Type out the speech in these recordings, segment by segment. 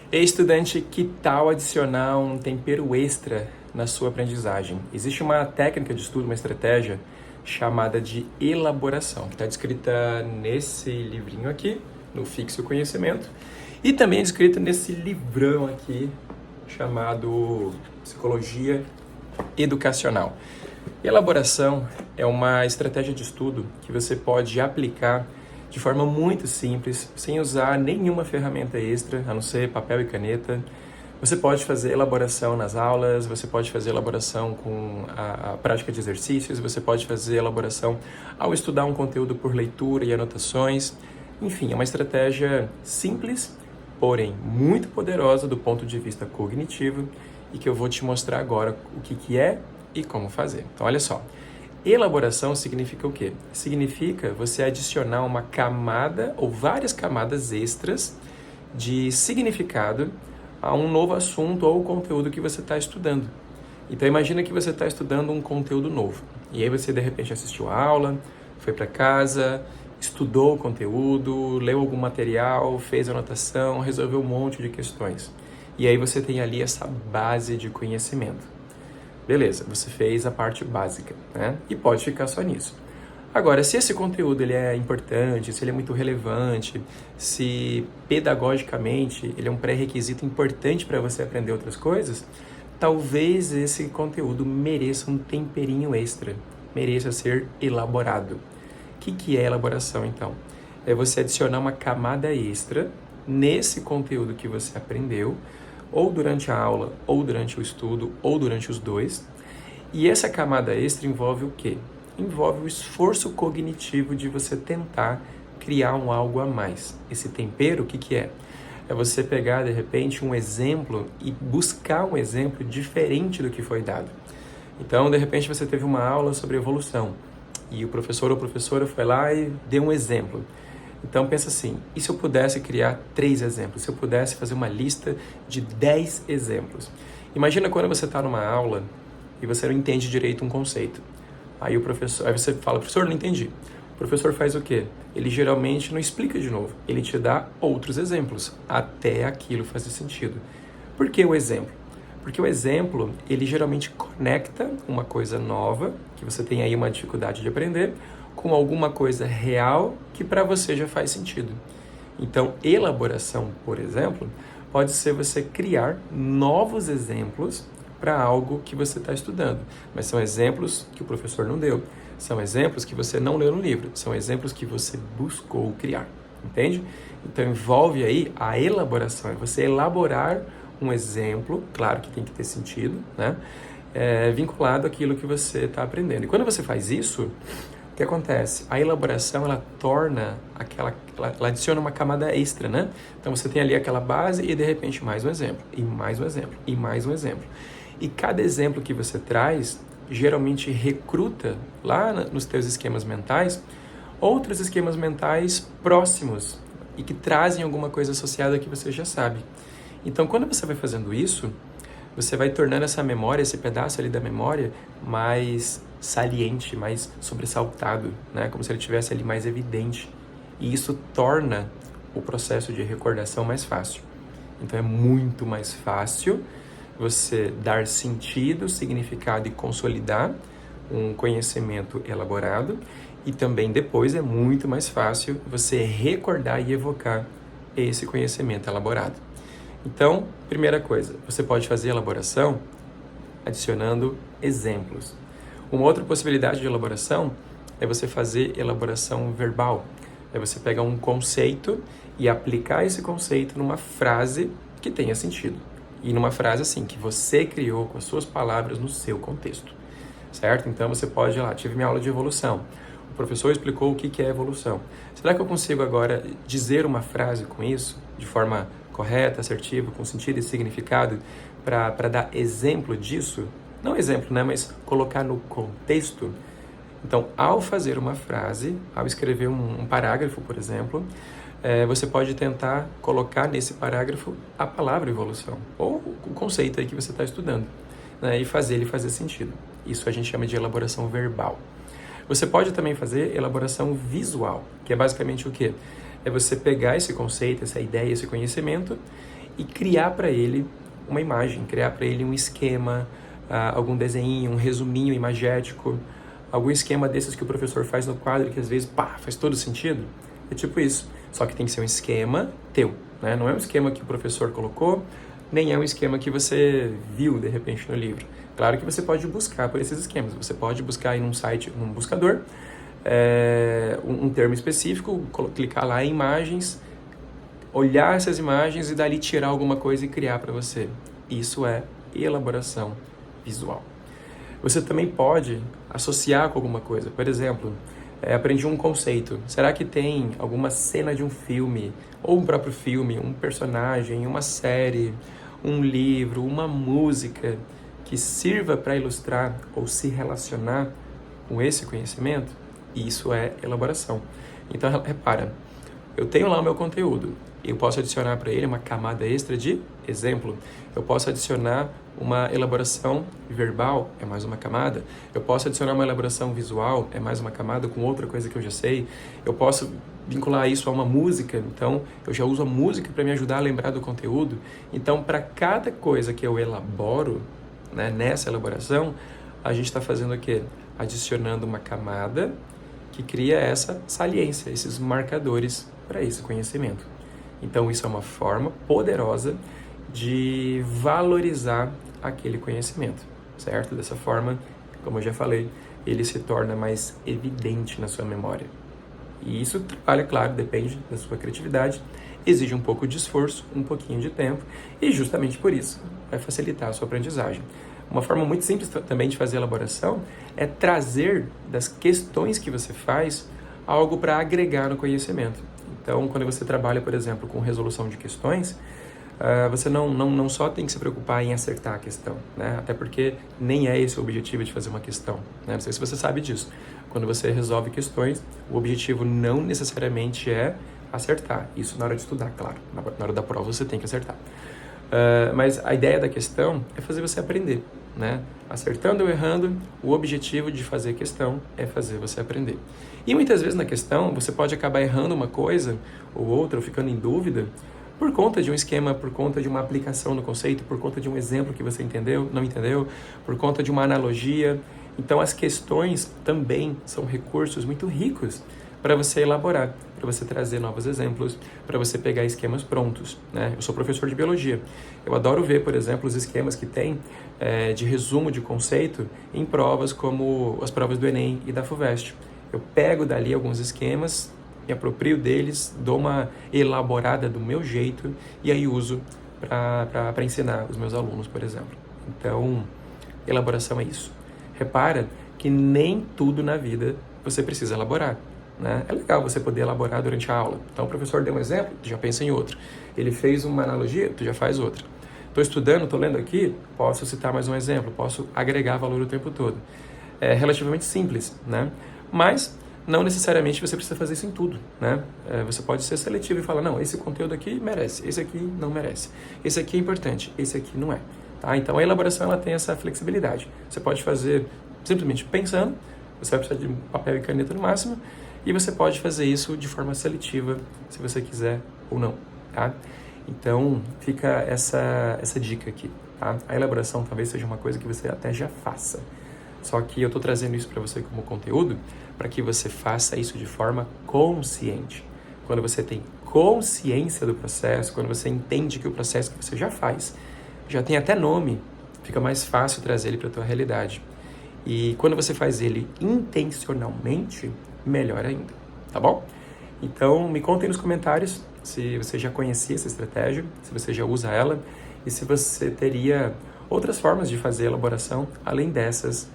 Ei, estudante, que tal adicionar um tempero extra na sua aprendizagem? Existe uma técnica de estudo, uma estratégia chamada de elaboração, que está descrita nesse livrinho aqui, no Fixe o Conhecimento, e também descrita nesse livrão aqui, chamado Psicologia Educacional. Elaboração é uma estratégia de estudo que você pode aplicar de forma muito simples, sem usar nenhuma ferramenta extra, a não ser papel e caneta. Você pode fazer elaboração nas aulas, você pode fazer elaboração com a prática de exercícios, você pode fazer elaboração ao estudar um conteúdo por leitura e anotações. Enfim, é uma estratégia simples, porém muito poderosa do ponto de vista cognitivo e que eu vou te mostrar agora o que é e como fazer. Então, olha só. Elaboração significa o quê? Significa você adicionar uma camada ou várias camadas extras de significado a um novo assunto ou conteúdo que você está estudando. Então imagina que você está estudando um conteúdo novo. E aí você de repente assistiu a aula, foi para casa, estudou o conteúdo, leu algum material, fez anotação, resolveu um monte de questões. E aí você tem ali essa base de conhecimento. Beleza, você fez a parte básica, né? E pode ficar só nisso. Agora, se esse conteúdo ele é importante, se ele é muito relevante, se pedagogicamente ele é um pré-requisito importante para você aprender outras coisas, talvez esse conteúdo mereça um temperinho extra, mereça ser elaborado. O que é elaboração, então? É você adicionar uma camada extra nesse conteúdo que você aprendeu, ou durante a aula, ou durante o estudo, ou durante os dois. E essa camada extra envolve o quê? Envolve o esforço cognitivo de você tentar criar um algo a mais. Esse tempero, o que é? É você pegar, de repente, um exemplo e buscar um exemplo diferente do que foi dado. Então, de repente, você teve uma aula sobre evolução e o professor ou professora foi lá e deu um exemplo. Então pensa assim, e se eu pudesse criar 3 exemplos? Se eu pudesse fazer uma lista de 10 exemplos? Imagina quando você está numa aula e você não entende direito um conceito. Aí você fala, professor, não entendi. O professor faz o quê? Ele geralmente não explica de novo, ele te dá outros exemplos, até aquilo fazer sentido. Por que o exemplo? Porque o exemplo, ele geralmente conecta uma coisa nova, que você tem aí uma dificuldade de aprender, com alguma coisa real que para você já faz sentido. Então, elaboração, por exemplo, pode ser você criar novos exemplos para algo que você está estudando. Mas são exemplos que o professor não deu. São exemplos que você não leu no livro. São exemplos que você buscou criar. Entende? Então, envolve aí a elaboração. É você elaborar um exemplo, claro que tem que ter sentido, né? Vinculado àquilo que você está aprendendo. E quando você faz isso, o que acontece? A elaboração, ela torna ela adiciona uma camada extra, né? Então você tem ali aquela base e de repente mais um exemplo, e mais um exemplo, e mais um exemplo. E cada exemplo que você traz, geralmente recruta lá nos teus esquemas mentais, outros esquemas mentais próximos e que trazem alguma coisa associada que você já sabe. Então quando você vai fazendo isso, você vai tornando essa memória, esse pedaço ali da memória, mais saliente, mais sobressaltado, né? Como se ele estivesse ali mais evidente. E isso torna o processo de recordação mais fácil. Então é muito mais fácil você dar sentido, significado e consolidar um conhecimento elaborado. E também depois é muito mais fácil você recordar e evocar esse conhecimento elaborado. Então, primeira coisa, você pode fazer elaboração adicionando exemplos. Uma outra possibilidade de elaboração é você fazer elaboração verbal. É você pegar um conceito e aplicar esse conceito numa frase que tenha sentido. E numa frase assim, que você criou com as suas palavras no seu contexto. Certo? Então você pode ir lá, tive minha aula de evolução. O professor explicou o que é evolução. Será que eu consigo agora dizer uma frase com isso, de forma correta, assertiva, com sentido e significado, para dar exemplo disso? Não exemplo, né? Mas colocar no contexto. Então, ao fazer uma frase, ao escrever um parágrafo, por exemplo, você pode tentar colocar nesse parágrafo a palavra evolução, ou o conceito aí que você está estudando, né? E fazer ele fazer sentido. Isso a gente chama de elaboração verbal. Você pode também fazer elaboração visual, que é basicamente o quê? É você pegar esse conceito, essa ideia, esse conhecimento e criar para ele uma imagem, criar para ele um esquema, algum desenho, um resuminho imagético, algum esquema desses que o professor faz no quadro que às vezes, faz todo sentido. É tipo isso, só que tem que ser um esquema teu, né? Não é um esquema que o professor colocou, nem é um esquema que você viu de repente no livro. Claro que você pode buscar por esses esquemas, você pode buscar aí num site, num buscador, um termo específico, clicar lá em imagens, olhar essas imagens e dali tirar alguma coisa e criar para você. Isso é elaboração visual. Você também pode associar com alguma coisa. Por exemplo, aprendi um conceito. Será que tem alguma cena de um filme, ou um próprio filme, um personagem, uma série, um livro, uma música que sirva para ilustrar ou se relacionar com esse conhecimento? Isso é elaboração. Então, repara, eu tenho lá o meu conteúdo. Eu posso adicionar para ele uma camada extra de exemplo. Eu posso adicionar uma elaboração verbal, é mais uma camada. Eu posso adicionar uma elaboração visual, é mais uma camada com outra coisa que eu já sei. Eu posso vincular isso a uma música, então eu já uso a música para me ajudar a lembrar do conteúdo. Então, para cada coisa que eu elaboro, né, nessa elaboração, a gente está fazendo o quê? Adicionando uma camada que cria essa saliência, esses marcadores para esse conhecimento. Então, isso é uma forma poderosa de valorizar aquele conhecimento, certo? Dessa forma, como eu já falei, ele se torna mais evidente na sua memória. E isso trabalha, claro, depende da sua criatividade, exige um pouco de esforço, um pouquinho de tempo, e justamente por isso vai facilitar a sua aprendizagem. Uma forma muito simples também de fazer elaboração é trazer das questões que você faz algo para agregar no conhecimento. Então, quando você trabalha, por exemplo, com resolução de questões, você não só tem que se preocupar em acertar a questão, né? Até porque nem é esse o objetivo de fazer uma questão, né? Não sei se você sabe disso. Quando você resolve questões, o objetivo não necessariamente é acertar. Isso na hora de estudar, claro. Na hora da prova você tem que acertar. Mas a ideia da questão é fazer você aprender, né? Acertando ou errando, o objetivo de fazer questão é fazer você aprender. E muitas vezes na questão você pode acabar errando uma coisa ou outra, ou ficando em dúvida, por conta de um esquema, por conta de uma aplicação no conceito, por conta de um exemplo que você entendeu, não entendeu, por conta de uma analogia. Então as questões também são recursos muito ricos para você elaborar, para você trazer novos exemplos, para você pegar esquemas prontos, né? Eu sou professor de biologia. Eu adoro ver, por exemplo, os esquemas que tem de resumo de conceito em provas como as provas do Enem e da FUVEST. Eu pego dali alguns esquemas, me aproprio deles, dou uma elaborada do meu jeito e aí uso para ensinar os meus alunos, por exemplo. Então, elaboração é isso. Repara que nem tudo na vida você precisa elaborar, né? É legal você poder elaborar durante a aula. Então, o professor deu um exemplo, tu já pensa em outro. Ele fez uma analogia, tu já faz outra. Estou estudando, estou lendo aqui, posso citar mais um exemplo, posso agregar valor o tempo todo. É relativamente simples, né? Mas não necessariamente você precisa fazer isso em tudo, né? Você pode ser seletivo e falar, não, esse conteúdo aqui merece, esse aqui não merece, esse aqui é importante, esse aqui não é. Tá? Então a elaboração ela tem essa flexibilidade. Você pode fazer simplesmente pensando, você vai precisar de papel e caneta no máximo, e você pode fazer isso de forma seletiva, se você quiser ou não. Tá? Então fica essa dica aqui. Tá? A elaboração talvez seja uma coisa que você até já faça. Só que eu estou trazendo isso para você como conteúdo para que você faça isso de forma consciente. Quando você tem consciência do processo, quando você entende que o processo que você já faz já tem até nome, fica mais fácil trazer ele para a tua realidade. E quando você faz ele intencionalmente, melhor ainda, tá bom? Então, me conta aí nos comentários se você já conhecia essa estratégia, se você já usa ela e se você teria outras formas de fazer elaboração além dessas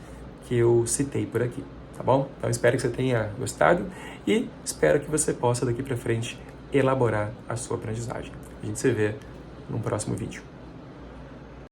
que eu citei por aqui, tá bom? Então, espero que você tenha gostado e espero que você possa daqui para frente elaborar a sua aprendizagem. A gente se vê no próximo vídeo.